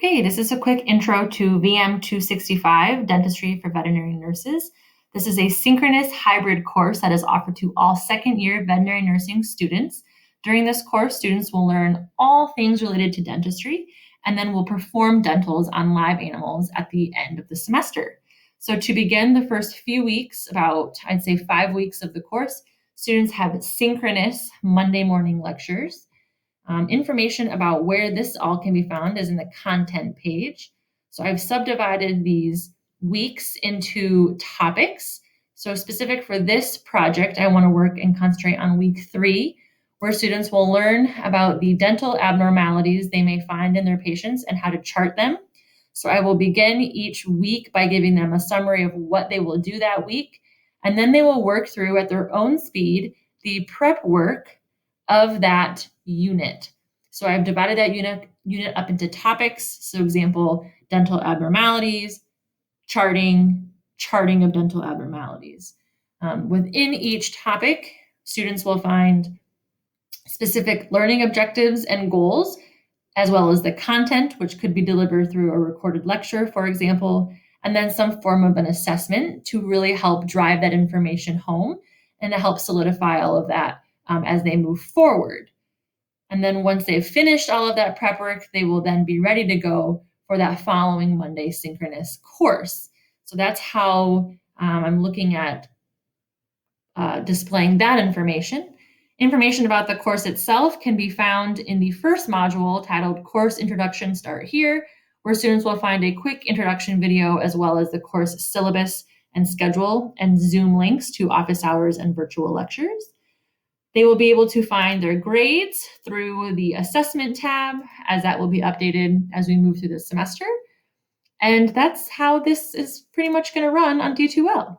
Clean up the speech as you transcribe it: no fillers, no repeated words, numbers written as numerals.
Okay, this is a quick intro to VM 265, Dentistry for Veterinary Nurses. This is a synchronous hybrid course that is offered to all second-year veterinary nursing students. During this course, students will learn all things related to dentistry and then will perform dentals on live animals at the end of the semester. So to begin the first few weeks, about I'd say 5 weeks of the course, students have synchronous Monday morning lectures. Information about where this all can be found is in the content page. So I've subdivided these weeks into topics. So specific for this project, I want to work and concentrate on week 3, where students will learn about the dental abnormalities they may find in their patients and how to chart them. So I will begin each week by giving them a summary of what they will do that week, and then they will work through at their own speed the prep work of that unit. So I've divided that unit up into topics. So example, dental abnormalities, charting of dental abnormalities. Within each topic, students will find specific learning objectives and goals, as well as the content, which could be delivered through a recorded lecture, for example, and then some form of an assessment to really help drive that information home and to help solidify all of that as they move forward. And then once they've finished all of that prep work, they will then be ready to go for that following Monday synchronous course. So that's how I'm looking at displaying that information. Information about the course itself can be found in the first module titled Course Introduction Start Here, where students will find a quick introduction video as well as the course syllabus and schedule and Zoom links to office hours and virtual lectures. They will be able to find their grades through the assessment tab, as that will be updated as we move through the semester. And that's how this is pretty much going to run on D2L.